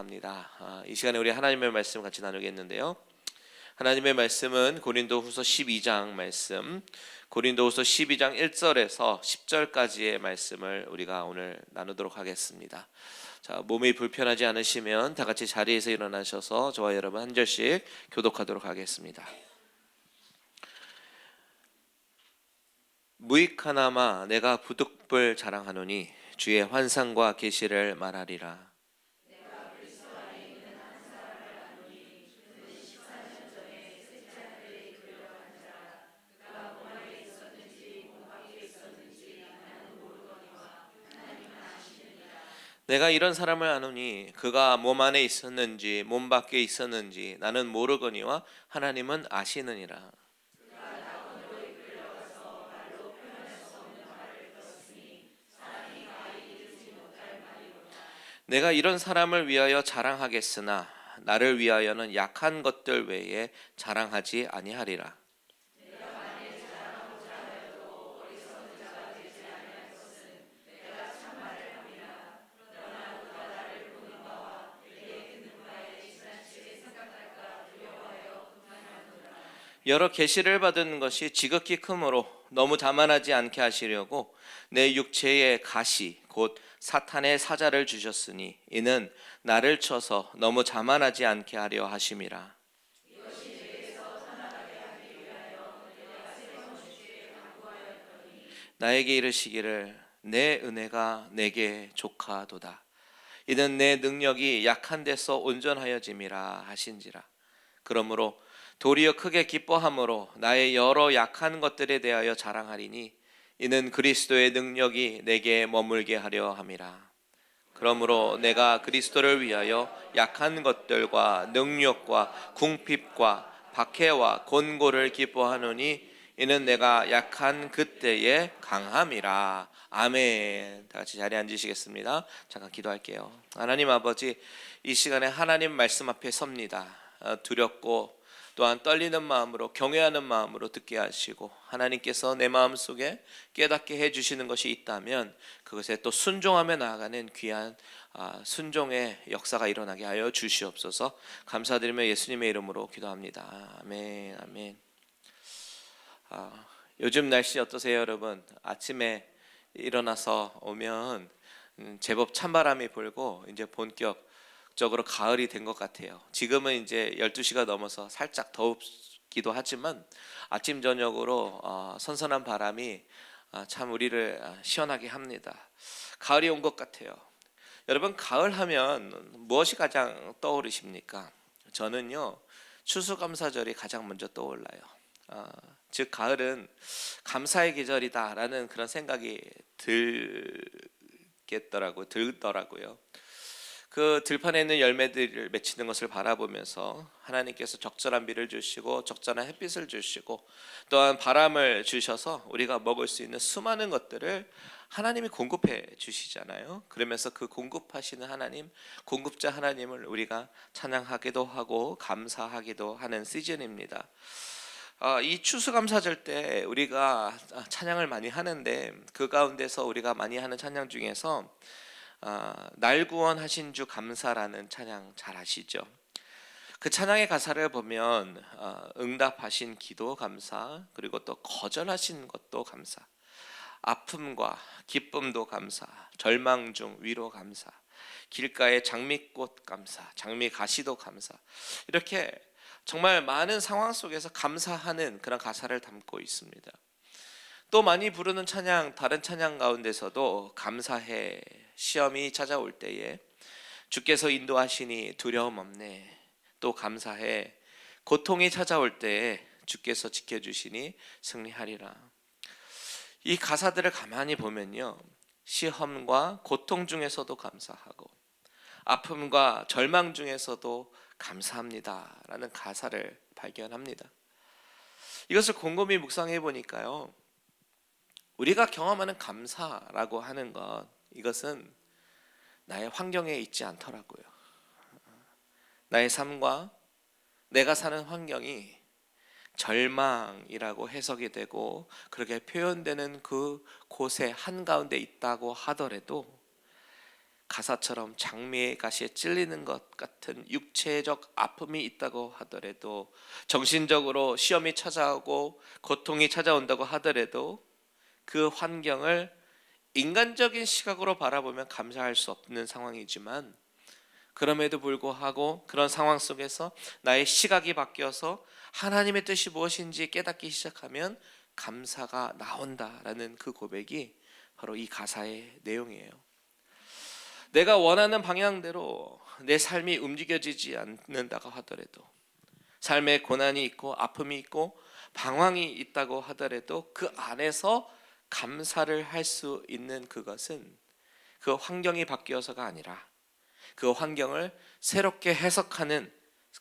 감사합니다. 이 시간에 우리 하나님의 말씀 같이 나누겠는데요. 하나님의 말씀은 고린도후서 12장 말씀, 고린도후서 12장 1절에서 10절까지의 말씀을 우리가 오늘 나누도록 하겠습니다. 자, 몸이 불편하지 않으시면 다 같이 자리에서 일어나셔서 저와 여러분 한 절씩 교독하도록 하겠습니다. 무익하나마 내가 부득불 자랑하노니 주의 환상과 계시를 말하리라. 내가 이런 사람을 아노니 그가 몸 안에 있었는지 몸 밖에 있었는지 나는 모르거니와 하나님은 아시느니라. 내가 이런 사람을 위하여 자랑하겠으나 나를 위하여는 약한 것들 외에 자랑하지 아니하리라. 여러 계시를 받은 것이 지극히 크므로 너무 자만하지 않게 하시려고 내 육체의 가시 곧 사탄의 사자를 주셨으니 이는 나를 쳐서 너무 자만하지 않게 하려 하심이라. 나에게 이르시기를 내 은혜가 내게 족하도다. 이는 내 능력이 약한 데서 온전하여짐이라 하신지라. 그러므로 도리어 크게 기뻐함으로 나의 여러 약한 것들에 대하여 자랑하리니 이는 그리스도의 능력이 내게 머물게 하려 함이라. 그러므로 내가 그리스도를 위하여 약한 것들과 능력과 궁핍과 박해와 곤고를 기뻐하노니 이는 내가 약한 그때의 강함이라. 아멘. 다 같이 자리에 앉으시겠습니다. 잠깐 기도할게요. 하나님 아버지, 이 시간에 하나님 말씀 앞에 섭니다. 두렵고 또한 떨리는 마음으로 경외하는 마음으로 듣게 하시고 하나님께서 내 마음속에 깨닫게 해주시는 것이 있다면 그것에 또 순종하며 나아가는 귀한 순종의 역사가 일어나게 하여 주시옵소서. 감사드리며 예수님의 이름으로 기도합니다. 아멘. 아멘. 요즘 날씨 어떠세요, 여러분? 아침에 일어나서 오면 제법 찬바람이 불고 이제 본격적으로 가을이 된 것 같아요. 지금은 이제 12시가 넘어서 살짝 덥기도 하지만 아침 저녁으로 선선한 바람이 참 우리를 시원하게 합니다. 가을이 온 것 같아요. 여러분, 가을 하면 무엇이 가장 떠오르십니까? 저는요, 추수감사절이 가장 먼저 떠올라요. 즉 가을은 감사의 계절이다라는 그런 생각이 들더라고요. 그 들판에 있는 열매들을 맺히는 것을 바라보면서 하나님께서 적절한 비를 주시고 적절한 햇빛을 주시고 또한 바람을 주셔서 우리가 먹을 수 있는 수많은 것들을 하나님이 공급해 주시잖아요. 그러면서 그 공급하시는 하나님, 공급자 하나님을 우리가 찬양하기도 하고 감사하기도 하는 시즌입니다. 이 추수감사절 때 우리가 찬양을 많이 하는데 그 가운데서 우리가 많이 하는 찬양 중에서 날 구원하신 주 감사라는 찬양 잘 아시죠? 그 찬양의 가사를 보면 응답하신 기도 감사, 그리고 또 거절하신 것도 감사, 아픔과 기쁨도 감사, 절망 중 위로 감사, 길가의 장미꽃 감사, 장미 가시도 감사, 이렇게 정말 많은 상황 속에서 감사하는 그런 가사를 담고 있습니다. 또 많이 부르는 찬양, 다른 찬양 가운데서도 감사해, 시험이 찾아올 때에 주께서 인도하시니 두려움 없네, 또 감사해, 고통이 찾아올 때에 주께서 지켜주시니 승리하리라. 이 가사들을 가만히 보면요, 시험과 고통 중에서도 감사하고 아픔과 절망 중에서도 감사합니다 라는 가사를 발견합니다. 이것을 곰곰이 묵상해 보니까요, 우리가 경험하는 감사라고 하는 것, 이것은 나의 환경에 있지 않더라고요. 나의 삶과 내가 사는 환경이 절망이라고 해석이 되고 그렇게 표현되는 그 곳의 한가운데 있다고 하더라도 가사처럼 장미의 가시에 찔리는 것 같은 육체적 아픔이 있다고 하더라도, 정신적으로 시험이 찾아오고 고통이 찾아온다고 하더라도 그 환경을 인간적인 시각으로 바라보면 감사할 수 없는 상황이지만, 그럼에도 불구하고 그런 상황 속에서 나의 시각이 바뀌어서 하나님의 뜻이 무엇인지 깨닫기 시작하면 감사가 나온다라는 그 고백이 바로 이 가사의 내용이에요. 내가 원하는 방향대로 내 삶이 움직여지지 않는다고 하더라도, 삶에 고난이 있고 아픔이 있고 방황이 있다고 하더라도 그 안에서 감사를 할 수 있는 그것은 그 환경이 바뀌어서가 아니라 그 환경을 새롭게 해석하는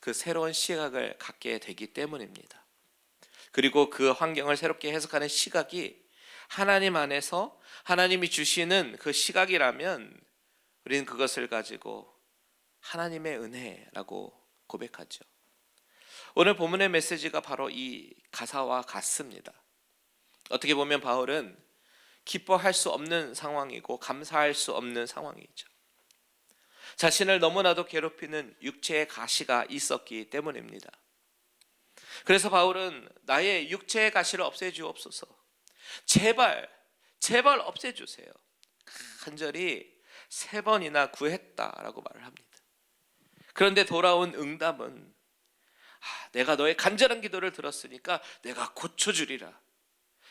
그 새로운 시각을 갖게 되기 때문입니다. 그리고 그 환경을 새롭게 해석하는 시각이 하나님 안에서 하나님이 주시는 그 시각이라면 우리는 그것을 가지고 하나님의 은혜라고 고백하죠. 오늘 본문의 메시지가 바로 이 가사와 같습니다. 어떻게 보면 바울은 기뻐할 수 없는 상황이고 감사할 수 없는 상황이죠. 자신을 너무나도 괴롭히는 육체의 가시가 있었기 때문입니다. 그래서 바울은 나의 육체의 가시를 없애주옵소서, 제발 없애주세요, 간절히 3번이나 구했다라고 말을 합니다. 그런데 돌아온 응답은 내가 너의 간절한 기도를 들었으니까 내가 고쳐주리라,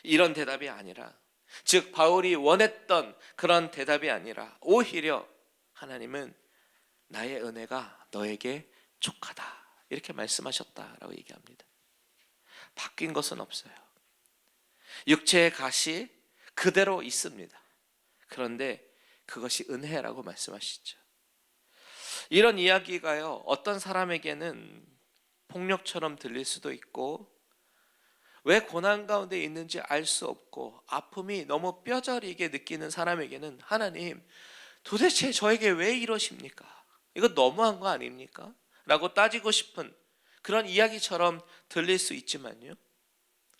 이런 대답이 아니라, 즉 바울이 원했던 그런 대답이 아니라 오히려 하나님은 나의 은혜가 너에게 족하다 이렇게 말씀하셨다라고 얘기합니다. 바뀐 것은 없어요. 육체의 가시 그대로 있습니다. 그런데 그것이 은혜라고 말씀하시죠. 이런 이야기가요, 어떤 사람에게는 폭력처럼 들릴 수도 있고, 왜 고난 가운데 있는지 알 수 없고 아픔이 너무 뼈저리게 느끼는 사람에게는 하나님 도대체 저에게 왜 이러십니까? 이거 너무한 거 아닙니까? 라고 따지고 싶은 그런 이야기처럼 들릴 수 있지만요,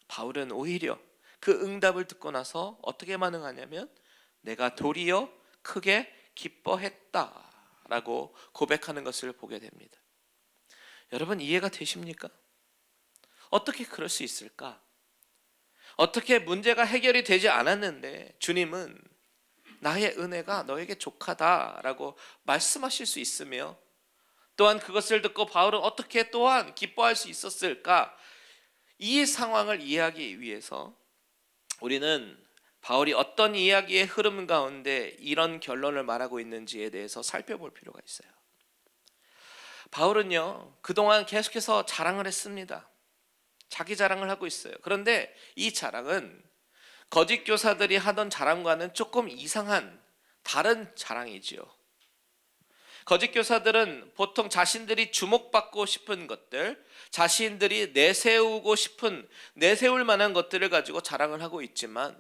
바울은 오히려 그 응답을 듣고 나서 어떻게 반응하냐면 내가 도리어 크게 기뻐했다라고 고백하는 것을 보게 됩니다. 여러분, 이해가 되십니까? 어떻게 그럴 수 있을까? 어떻게 문제가 해결이 되지 않았는데 주님은 나의 은혜가 너에게 족하다라고 말씀하실 수 있으며, 또한 그것을 듣고 바울은 어떻게 또한 기뻐할 수 있었을까? 이 상황을 이해하기 위해서 우리는 바울이 어떤 이야기의 흐름 가운데 이런 결론을 말하고 있는지에 대해서 살펴볼 필요가 있어요. 바울은요, 그동안 계속해서 자랑을 했습니다. 자기 자랑을 하고 있어요. 그런데 이 자랑은 거짓 교사들이 하던 자랑과는 조금 이상한 다른 자랑이지요. 거짓 교사들은 보통 자신들이 주목받고 싶은 것들, 자신들이 내세울 만한 것들을 가지고 자랑을 하고 있지만,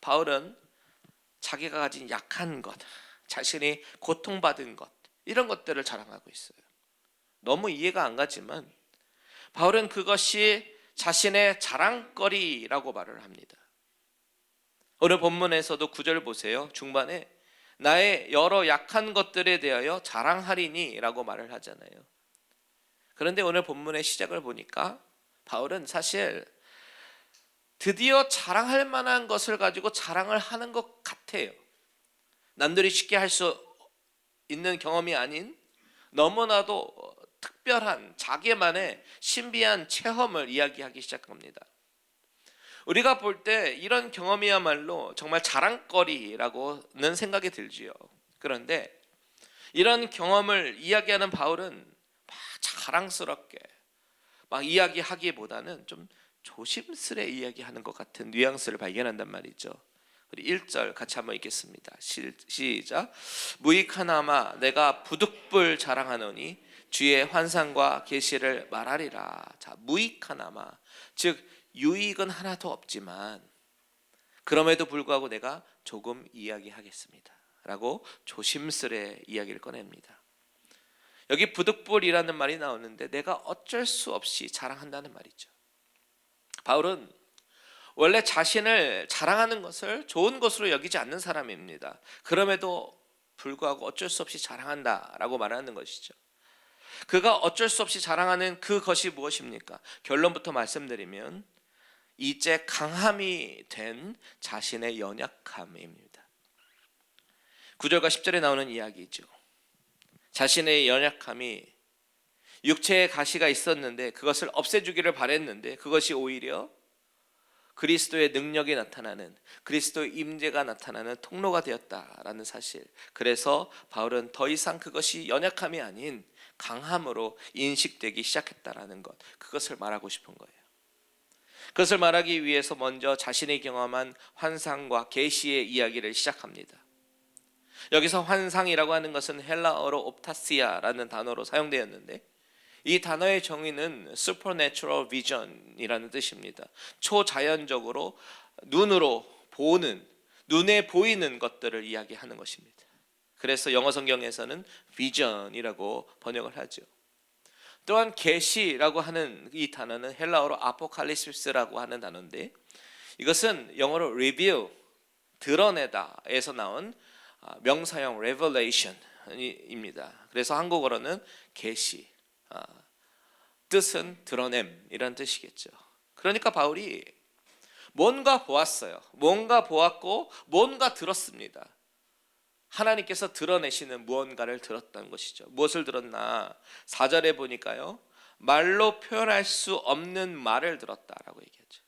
바울은 자기가 가진 약한 것, 자신이 고통받은 것, 이런 것들을 자랑하고 있어요. 너무 이해가 안 가지만 바울은 그것이 자신의 자랑거리라고 말을 합니다. 오늘 본문에서도 9절 보세요. 중반에 나의 여러 약한 것들에 대하여 자랑하리니 라고 말을 하잖아요. 그런데 오늘 본문의 시작을 보니까 바울은 사실 드디어 자랑할 만한 것을 가지고 자랑을 하는 것 같아요. 남들이 쉽게 할 수 있는 경험이 아닌 너무나도 특별한 자기만의 신비한 체험을 이야기하기 시작합니다. 우리가 볼 때 이런 경험이야말로 정말 자랑거리라고는 생각이 들지요. 그런데 이런 경험을 이야기하는 바울은 막 자랑스럽게 막 이야기하기보다는 좀 조심스레 이야기하는 것 같은 뉘앙스를 발견한단 말이죠. 우리 1절 같이 한번 읽겠습니다. 시작. 무익하나마 내가 부득불 자랑하노니 주의 환상과 계시를 말하리라. 자, 무익하나마, 즉 유익은 하나도 없지만 그럼에도 불구하고 내가 조금 이야기하겠습니다 라고 조심스레 이야기를 꺼냅니다. 여기 부득불이라는 말이 나오는데 내가 어쩔 수 없이 자랑한다는 말이죠. 바울은 원래 자신을 자랑하는 것을 좋은 것으로 여기지 않는 사람입니다. 그럼에도 불구하고 어쩔 수 없이 자랑한다라고 말하는 것이죠. 그가 어쩔 수 없이 자랑하는 그것이 무엇입니까? 결론부터 말씀드리면 이제 강함이 된 자신의 연약함입니다. 9절과 10절에 나오는 이야기죠. 자신의 연약함이 육체의 가시가 있었는데 그것을 없애주기를 바랬는데 그것이 오히려 그리스도의 능력이 나타나는, 그리스도의 임재가 나타나는 통로가 되었다라는 사실. 그래서 바울은 더 이상 그것이 연약함이 아닌 강함으로 인식되기 시작했다라는 것, 그것을 말하고 싶은 거예요. 그것을 말하기 위해서 먼저 자신이 경험한 환상과 계시의 이야기를 시작합니다. 여기서 환상이라고 하는 것은 헬라어로 옵타시아라는 단어로 사용되었는데 이 단어의 정의는 supernatural vision이라는 뜻입니다. 초자연적으로 눈으로 보는, 눈에 보이는 것들을 이야기하는 것입니다. 그래서 영어 성경에서는 vision이라고 번역을 하죠. 또한 계시라고 하는 이 단어는 헬라어로 아포칼리시스라고 하는 단어인데 이것은 영어로 reveal, 드러내다에서 나온 명사형 revelation입니다. 그래서 한국어로는 계시, 뜻은 드러냄이라는 뜻이겠죠. 그러니까 바울이 뭔가 보았어요. 뭔가 보았고 뭔가 들었습니다. 하나님께서 드러내시는 무언가를 들었다는 것이죠. 무엇을 들었나? 4절에 보니까요, 말로 표현할 수 없는 말을 들었다라고 얘기하죠.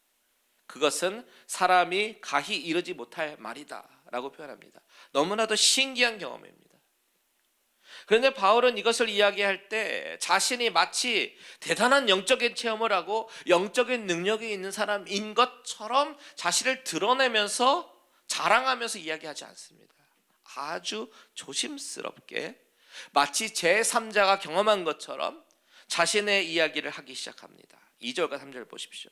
그것은 사람이 가히 이르지 못할 말이다 라고 표현합니다. 너무나도 신기한 경험입니다. 그런데 바울은 이것을 이야기할 때 자신이 마치 대단한 영적인 체험을 하고 영적인 능력이 있는 사람인 것처럼 자신을 드러내면서 자랑하면서 이야기하지 않습니다. 아주 조심스럽게 마치 제3자가 경험한 것처럼 자신의 이야기를 하기 시작합니다. 2절과 3절 보십시오.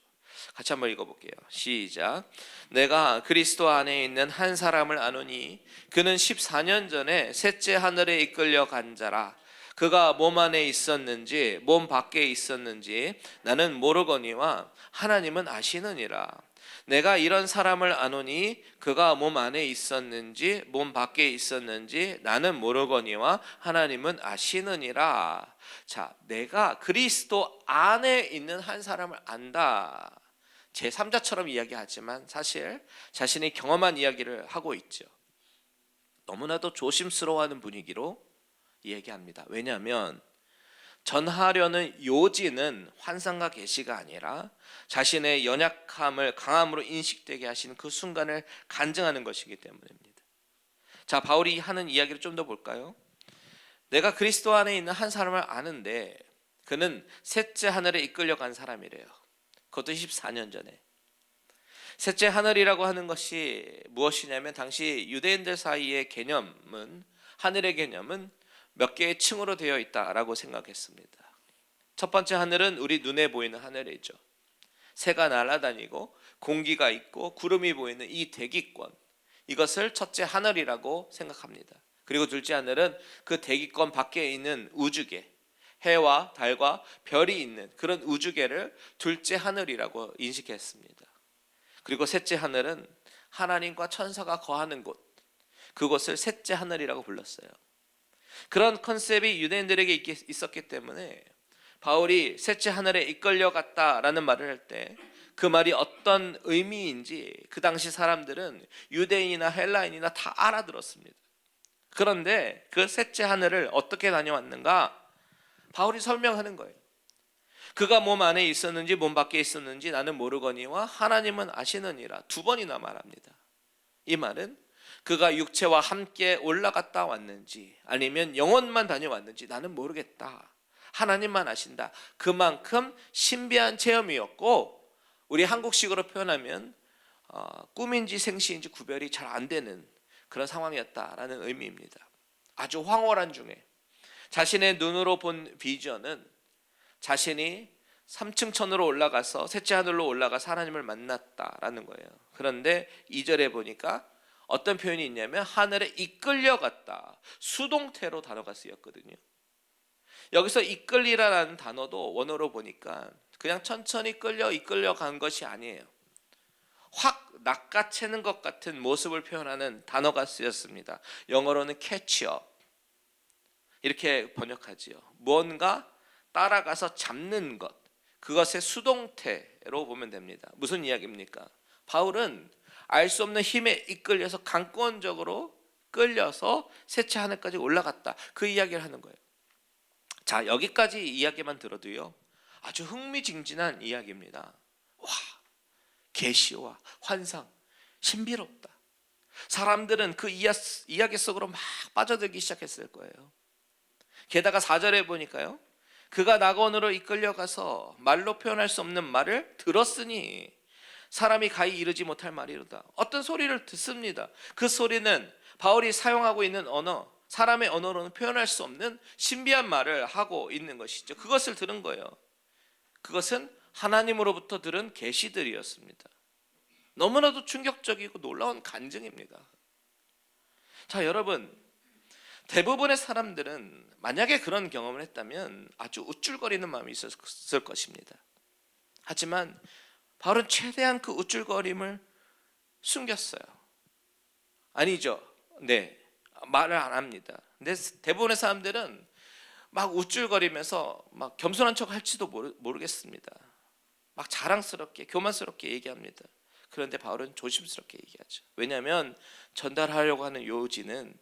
같이 한번 읽어볼게요. 시작. 내가 그리스도 안에 있는 한 사람을 아노니 그는 14년 전에 셋째 하늘에 이끌려 간 자라. 그가 몸 안에 있었는지 몸 밖에 있었는지 나는 모르거니와 하나님은 아시느니라. 내가 이런 사람을 아노니 그가 몸 안에 있었는지 몸 밖에 있었는지 나는 모르거니와 하나님은 아시느니라. 자, 내가 그리스도 안에 있는 한 사람을 안다. 제3자처럼 이야기하지만 사실 자신이 경험한 이야기를 하고 있죠. 너무나도 조심스러워하는 분위기로 얘기합니다. 왜냐하면 전하려는 요지는 환상과 계시가 아니라 자신의 연약함을 강함으로 인식되게 하시는 그 순간을 간증하는 것이기 때문입니다. 자, 바울이 하는 이야기를 좀 더 볼까요? 내가 그리스도 안에 있는 한 사람을 아는데 그는 셋째 하늘에 이끌려간 사람이래요. 그것도 14년 전에. 셋째 하늘이라고 하는 것이 무엇이냐면 당시 유대인들 사이의 개념은, 하늘의 개념은 몇 개의 층으로 되어 있다라고 생각했습니다. 첫 번째 하늘은 우리 눈에 보이는 하늘이죠. 새가 날아다니고 공기가 있고 구름이 보이는 이 대기권, 이것을 첫째 하늘이라고 생각합니다. 그리고 둘째 하늘은 그 대기권 밖에 있는 우주계, 해와 달과 별이 있는 그런 우주계를 둘째 하늘이라고 인식했습니다. 그리고 셋째 하늘은 하나님과 천사가 거하는 곳, 그곳을 셋째 하늘이라고 불렀어요. 그런 컨셉이 유대인들에게 있었기 때문에 바울이 셋째 하늘에 이끌려갔다라는 말을 할 때 그 말이 어떤 의미인지 그 당시 사람들은 유대인이나 헬라인이나 다 알아들었습니다. 그런데 그 셋째 하늘을 어떻게 다녀왔는가? 바울이 설명하는 거예요. 그가 몸 안에 있었는지 몸 밖에 있었는지 나는 모르거니와 하나님은 아시느니라. 2번이나 말합니다. 이 말은 그가 육체와 함께 올라갔다 왔는지 아니면 영혼만 다녀왔는지 나는 모르겠다. 하나님만 아신다. 그만큼 신비한 체험이었고, 우리 한국식으로 표현하면 꿈인지 생시인지 구별이 잘 안 되는 그런 상황이었다라는 의미입니다. 아주 황홀한 중에 자신의 눈으로 본 비전은 자신이 3층 천으로 올라가서 셋째 하늘로 올라가서 하나님을 만났다라는 거예요. 그런데 2절에 보니까 어떤 표현이 있냐면 하늘에 이끌려갔다. 수동태로 단어가 쓰였거든요. 여기서 이끌리라는 단어도 원어로 보니까 그냥 천천히 이끌려간 것이 아니에요. 확 낚아채는 것 같은 모습을 표현하는 단어가 쓰였습니다. 영어로는 catch-up 이렇게 번역하지요. 무언가 따라가서 잡는 것, 그것의 수동태로 보면 됩니다. 무슨 이야기입니까? 바울은 알 수 없는 힘에 이끌려서 강권적으로 끌려서 셋째 하늘까지 올라갔다. 그 이야기를 하는 거예요. 자, 여기까지 이야기만 들어도요, 아주 흥미진진한 이야기입니다. 와, 계시와 환상, 신비롭다. 사람들은 그 이야기 속으로 막 빠져들기 시작했을 거예요. 게다가 4절에 보니까요, 그가 낙원으로 이끌려가서 말로 표현할 수 없는 말을 들었으니 사람이 가히 이르지 못할 말이로다. 어떤 소리를 듣습니다. 그 소리는 바울이 사용하고 있는 언어, 사람의 언어로는 표현할 수 없는 신비한 말을 하고 있는 것이죠. 그것을 들은 거예요. 그것은 하나님으로부터 들은 계시들이었습니다. 너무나도 충격적이고 놀라운 간증입니다. 자, 여러분, 대부분의 사람들은 만약에 그런 경험을 했다면 아주 우쭐거리는 마음이 있었을 것입니다. 하지만 바울은 최대한 그 우쭐거림을 숨겼어요. 아니죠. 네, 말을 안 합니다. 근데 대부분의 사람들은 막 우쭐거리면서 막 겸손한 척 할지도 모르겠습니다. 막 자랑스럽게 교만스럽게 얘기합니다. 그런데 바울은 조심스럽게 얘기하죠. 왜냐하면 전달하려고 하는 요지는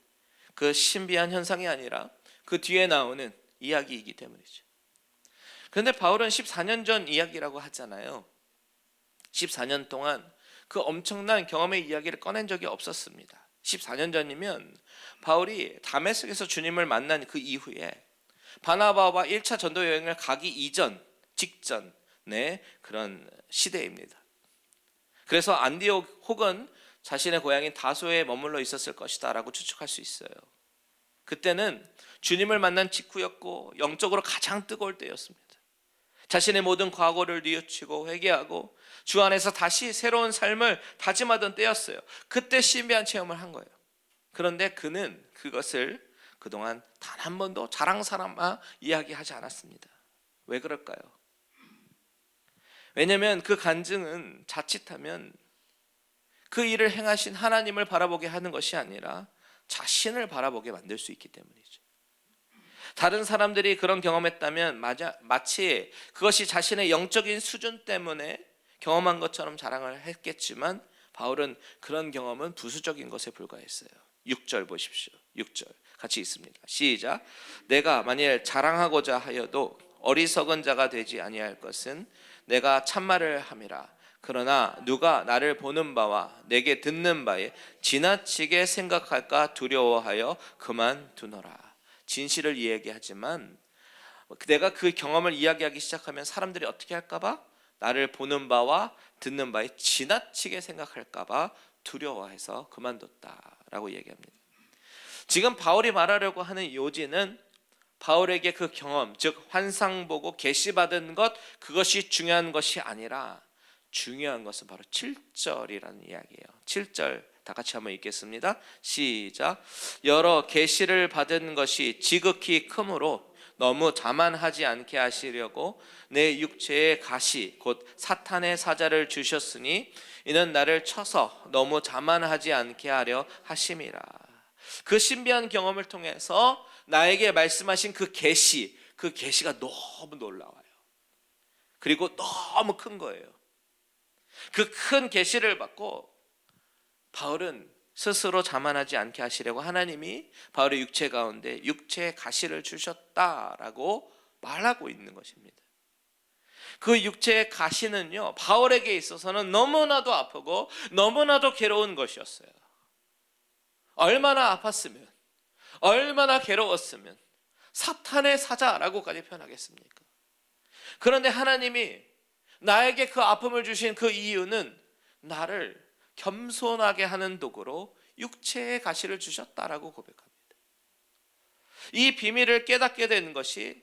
그 신비한 현상이 아니라 그 뒤에 나오는 이야기이기 때문이죠. 그런데 바울은 14년 전 이야기라고 하잖아요. 14년 동안 그 엄청난 경험의 이야기를 꺼낸 적이 없었습니다. 14년 전이면 바울이 다메섹에서 주님을 만난 그 이후에 바나바와 1차 전도 여행을 가기 직전의 그런 시대입니다. 그래서 안디옥 혹은 자신의 고향인 다소에 머물러 있었을 것이다 라고 추측할 수 있어요. 그때는 주님을 만난 직후였고 영적으로 가장 뜨거울 때였습니다. 자신의 모든 과거를 뉘우치고 회개하고 주 안에서 다시 새로운 삶을 다짐하던 때였어요. 그때 신비한 체험을 한 거예요. 그런데 그는 그것을 그동안 단 한 번도 자랑 삼아 이야기하지 않았습니다. 왜 그럴까요? 왜냐하면 그 간증은 자칫하면 그 일을 행하신 하나님을 바라보게 하는 것이 아니라 자신을 바라보게 만들 수 있기 때문이죠. 다른 사람들이 그런 경험했다면 마치 그것이 자신의 영적인 수준 때문에 경험한 것처럼 자랑을 했겠지만 바울은 그런 경험은 부수적인 것에 불과했어요. 6절 보십시오. 6절 같이 읽습니다. 시작. 내가 만일 자랑하고자 하여도 어리석은 자가 되지 아니할 것은 내가 참말을 함이라. 그러나 누가 나를 보는 바와 내게 듣는 바에 지나치게 생각할까 두려워하여 그만두노라. 진실을 이야기하지만 내가 그 경험을 이야기하기 시작하면 사람들이 어떻게 할까 봐? 나를 보는 바와 듣는 바에 지나치게 생각할까 봐 두려워해서 그만뒀다라고 얘기합니다. 지금 바울이 말하려고 하는 요지는 바울에게 그 경험, 즉 환상 보고 계시받은 것, 그것이 중요한 것이 아니라 중요한 것은 바로 7절이라는 이야기예요. 7절 다 같이 한번 읽겠습니다. 시작. 여러 계시를 받은 것이 지극히 크므로 너무 자만하지 않게 하시려고 내 육체의 가시 곧 사탄의 사자를 주셨으니 이는 나를 쳐서 너무 자만하지 않게 하려 하심이라. 그 신비한 경험을 통해서 나에게 말씀하신 그 계시가 너무 놀라워요. 그리고 너무 큰 거예요. 그 큰 계시를 받고 바울은 스스로 자만하지 않게 하시려고 하나님이 바울의 육체 가운데 육체의 가시를 주셨다라고 말하고 있는 것입니다. 그 육체의 가시는요, 바울에게 있어서는 너무나도 아프고 너무나도 괴로운 것이었어요. 얼마나 아팠으면, 얼마나 괴로웠으면 사탄의 사자라고까지 표현하겠습니까? 그런데 하나님이 나에게 그 아픔을 주신 그 이유는 나를 겸손하게 하는 도구로 육체의 가시를 주셨다라고 고백합니다. 이 비밀을 깨닫게 되는 것이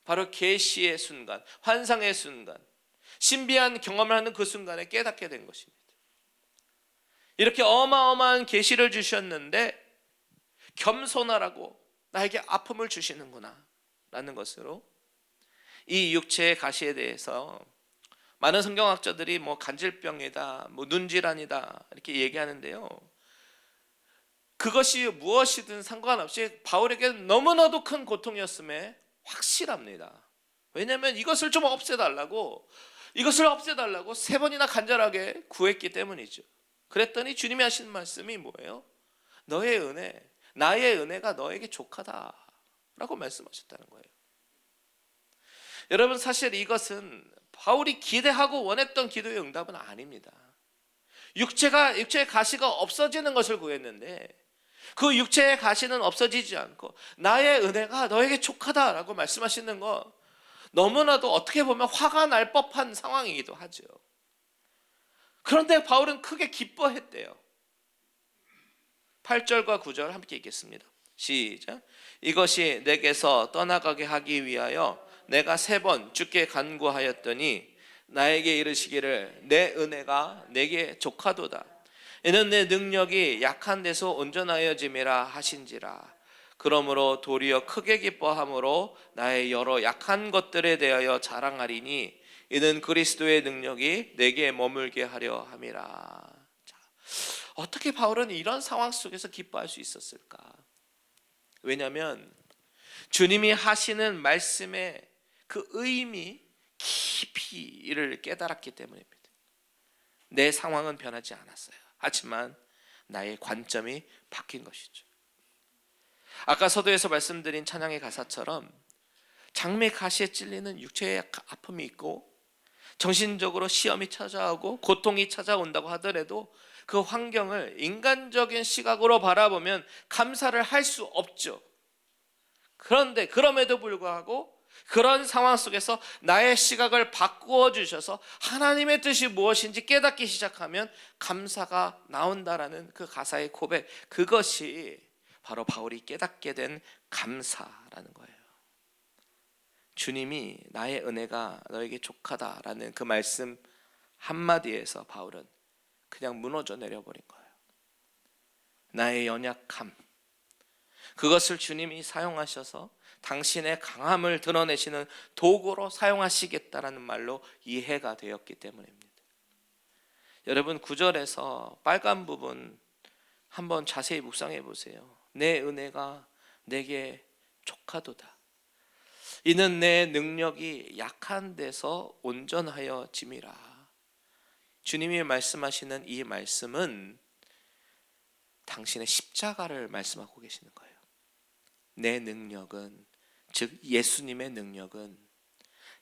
바로 계시의 순간, 환상의 순간, 신비한 경험을 하는 그 순간에 깨닫게 된 것입니다. 이렇게 어마어마한 계시를 주셨는데 겸손하라고 나에게 아픔을 주시는구나 라는 것으로 이 육체의 가시에 대해서 많은 성경학자들이 뭐 간질병이다, 뭐 눈질환이다 이렇게 얘기하는데요. 그것이 무엇이든 상관없이 바울에게 너무나도 큰 고통이었음에 확실합니다. 왜냐하면 이것을 없애달라고 3번이나 간절하게 구했기 때문이죠. 그랬더니 주님이 하신 말씀이 뭐예요? 너의 은혜, 나의 은혜가 너에게 족하다라고 말씀하셨다는 거예요. 여러분, 사실 이것은 바울이 기대하고 원했던 기도의 응답은 아닙니다. 육체의 가시가 없어지는 것을 구했는데 그 육체의 가시는 없어지지 않고 나의 은혜가 너에게 족하다라고 말씀하시는 거, 너무나도 어떻게 보면 화가 날 법한 상황이기도 하죠. 그런데 바울은 크게 기뻐했대요. 8절과 9절 함께 읽겠습니다. 시작. 이것이 내게서 떠나가게 하기 위하여 내가 3번 주께 간구하였더니 나에게 이르시기를 내 은혜가 내게 족하도다. 이는 내 능력이 약한 데서 온전하여짐이라 하신지라. 그러므로 도리어 크게 기뻐함으로 나의 여러 약한 것들에 대하여 자랑하리니 이는 그리스도의 능력이 내게 머물게 하려 함이라. 자, 어떻게 바울은 이런 상황 속에서 기뻐할 수 있었을까? 왜냐하면 주님이 하시는 말씀의 그 의미 깊이 이를 깨달았기 때문입니다. 내 상황은 변하지 않았어요. 하지만 나의 관점이 바뀐 것이죠. 아까 서두에서 말씀드린 찬양의 가사처럼 장미 가시에 찔리는 육체의 아픔이 있고 정신적으로 시험이 찾아오고 고통이 찾아온다고 하더라도 그 환경을 인간적인 시각으로 바라보면 감사를 할 수 없죠. 그런데 그럼에도 불구하고 그런 상황 속에서 나의 시각을 바꾸어 주셔서 하나님의 뜻이 무엇인지 깨닫기 시작하면 감사가 나온다라는 그 가사의 고백, 그것이 바로 바울이 깨닫게 된 감사라는 거예요. 주님이 나의 은혜가 너에게 족하다라는 그 말씀 한마디에서 바울은 그냥 무너져 내려버린 거예요. 나의 연약함, 그것을 주님이 사용하셔서 당신의 강함을 드러내시는 도구로 사용하시겠다라는 말로 이해가 되었기 때문입니다. 여러분, 9절에서 빨간 부분 한번 자세히 묵상해 보세요. 내 은혜가 내게 족하도다. 이는 내 능력이 약한 데서 온전하여 짐이라. 주님이 말씀하시는 이 말씀은 당신의 십자가를 말씀하고 계시는 거예요. 내 능력은, 즉 예수님의 능력은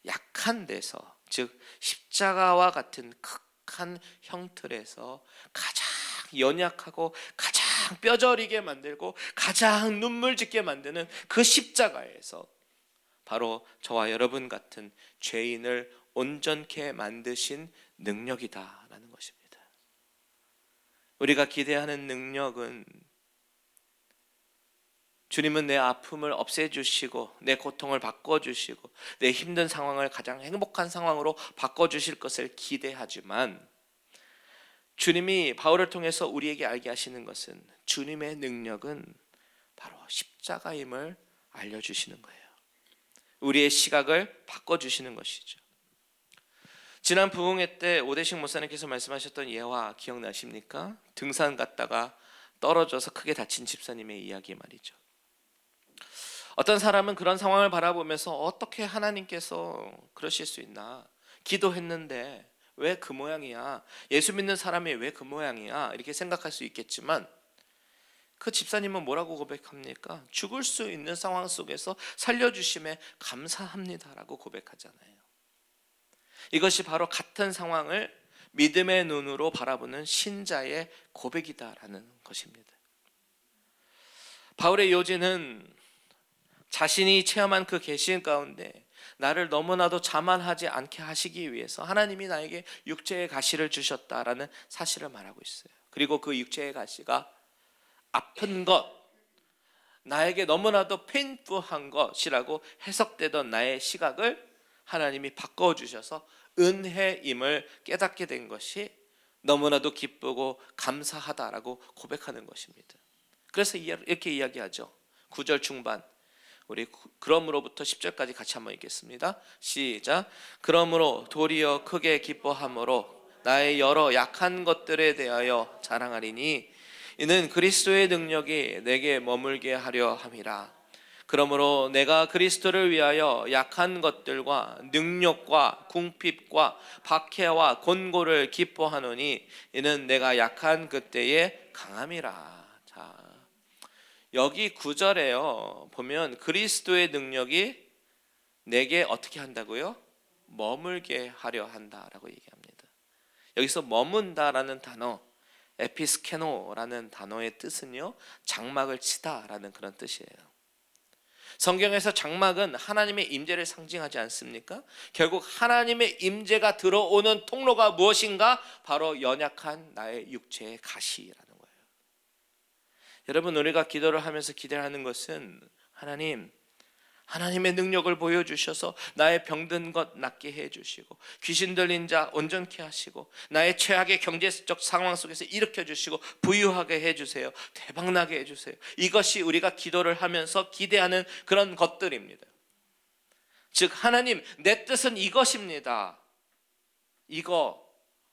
약한 데서, 즉 십자가와 같은 극한 형틀에서 가장 연약하고 가장 뼈저리게 만들고 가장 눈물 짓게 만드는 그 십자가에서 바로 저와 여러분 같은 죄인을 온전케 만드신 능력이다라는 것입니다. 우리가 기대하는 능력은, 주님은 내 아픔을 없애주시고 내 고통을 바꿔주시고 내 힘든 상황을 가장 행복한 상황으로 바꿔주실 것을 기대하지만, 주님이 바울을 통해서 우리에게 알게 하시는 것은 주님의 능력은 바로 십자가임을 알려주시는 거예요. 우리의 시각을 바꿔주시는 것이죠. 지난 부흥회 때 오대식 목사님께서 말씀하셨던 예화 기억나십니까? 등산 갔다가 떨어져서 크게 다친 집사님의 이야기 말이죠. 어떤 사람은 그런 상황을 바라보면서 어떻게 하나님께서 그러실 수 있나? 기도했는데 왜 그 모양이야? 예수 믿는 사람이 왜 그 모양이야? 이렇게 생각할 수 있겠지만, 그 집사님은 뭐라고 고백합니까? 죽을 수 있는 상황 속에서 살려주심에 감사합니다라고 고백하잖아요. 이것이 바로 같은 상황을 믿음의 눈으로 바라보는 신자의 고백이다라는 것입니다. 바울의 요지는 자신이 체험한 그 계시인 가운데 나를 너무나도 자만하지 않게 하시기 위해서 하나님이 나에게 육체의 가시를 주셨다라는 사실을 말하고 있어요. 그리고 그 육체의 가시가 아픈 것, 나에게 너무나도 페인풀한 것이라고 해석되던 나의 시각을 하나님이 바꿔주셔서 은혜임을 깨닫게 된 것이 너무나도 기쁘고 감사하다라고 고백하는 것입니다. 그래서 이렇게 이야기하죠. 9절 중반, 우리 그러므로부터 10절까지 같이 한번 읽겠습니다. 시작. 그러므로 도리어 크게 기뻐함으로 나의 여러 약한 것들에 대하여 자랑하리니 이는 그리스도의 능력이 내게 머물게 하려 함이라. 그러므로 내가 그리스도를 위하여 약한 것들과 능력과 궁핍과 박해와 곤고를 기뻐하노니 이는 내가 약한 그때의 강함이라. 자, 여기 9절에요 보면 그리스도의 능력이 내게 어떻게 한다고요? 머물게 하려 한다라고 얘기합니다. 여기서 머문다라는 단어, 에피스케노라는 단어의 뜻은요, 장막을 치다라는 그런 뜻이에요. 성경에서 장막은 하나님의 임재를 상징하지 않습니까? 결국 하나님의 임재가 들어오는 통로가 무엇인가? 바로 연약한 나의 육체의 가시라는 거예요. 여러분, 우리가 기도를 하면서 기대하는 것은 하나님의 능력을 보여주셔서 나의 병든 것 낫게 해주시고 귀신 들린 자 온전케 하시고 나의 최악의 경제적 상황 속에서 일으켜주시고 부유하게 해주세요. 대박나게 해주세요. 이것이 우리가 기도를 하면서 기대하는 그런 것들입니다. 즉 하나님, 내 뜻은 이것입니다. 이거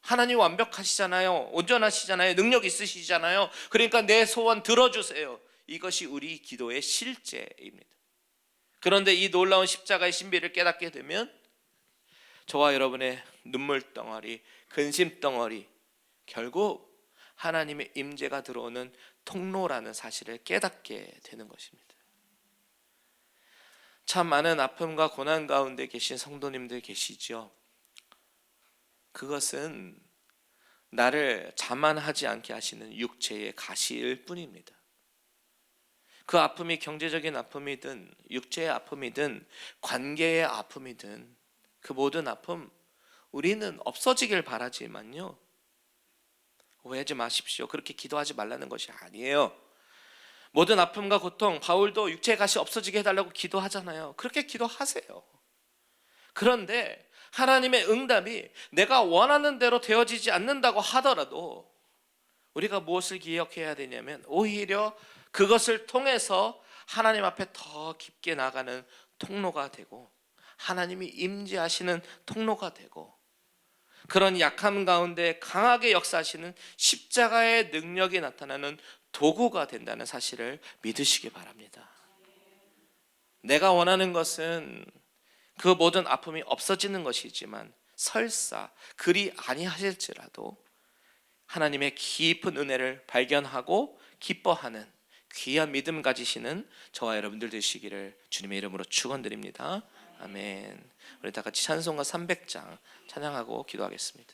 하나님 완벽하시잖아요. 온전하시잖아요. 능력 있으시잖아요. 그러니까 내 소원 들어주세요. 이것이 우리 기도의 실제입니다. 그런데 이 놀라운 십자가의 신비를 깨닫게 되면 저와 여러분의 눈물덩어리, 근심덩어리, 결국 하나님의 임재가 들어오는 통로라는 사실을 깨닫게 되는 것입니다. 참 많은 아픔과 고난 가운데 계신 성도님들 계시죠. 그것은 나를 자만하지 않게 하시는 육체의 가시일 뿐입니다. 그 아픔이 경제적인 아픔이든 육체의 아픔이든 관계의 아픔이든 그 모든 아픔 우리는 없어지길 바라지만요, 오해하지 마십시오. 그렇게 기도하지 말라는 것이 아니에요. 모든 아픔과 고통, 바울도 육체의 가시 없어지게 해달라고 기도하잖아요. 그렇게 기도하세요. 그런데 하나님의 응답이 내가 원하는 대로 되어지지 않는다고 하더라도 우리가 무엇을 기억해야 되냐면 오히려 그것을 통해서 하나님 앞에 더 깊게 나가는 통로가 되고 하나님이 임재하시는 통로가 되고 그런 약함 가운데 강하게 역사하시는 십자가의 능력이 나타나는 도구가 된다는 사실을 믿으시기 바랍니다. 내가 원하는 것은 그 모든 아픔이 없어지는 것이지만 설사 그리 아니하실지라도 하나님의 깊은 은혜를 발견하고 기뻐하는 귀한 믿음 가지시는 저와 여러분들 되시기를 주님의 이름으로 축원드립니다. 아멘. 우리 다 같이 찬송가 300장 찬양하고 기도하겠습니다.